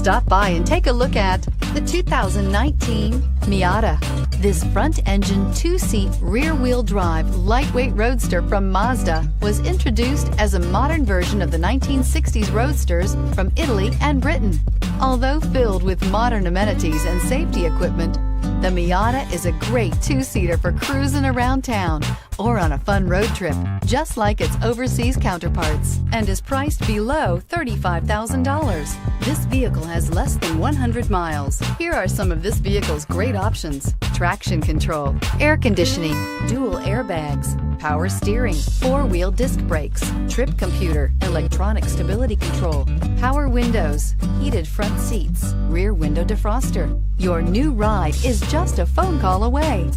Stop by and take a look at the 2019 Miata. This front-engine, two-seat, rear-wheel drive, lightweight roadster from Mazda was introduced as a modern version of the 1960s roadsters from Italy and Britain. Although filled with modern amenities and safety equipment, the Miata is a great two-seater for cruising around town or on a fun road trip, just like its overseas counterparts, and is priced below $35,000. This vehicle has less than 100 miles. Here are some of this vehicle's great options: traction control, air conditioning, dual airbags, power steering, four-wheel disc brakes, trip computer, electronic stability control, power windows, heated front seats, rear window defroster. Your new ride is just a phone call away.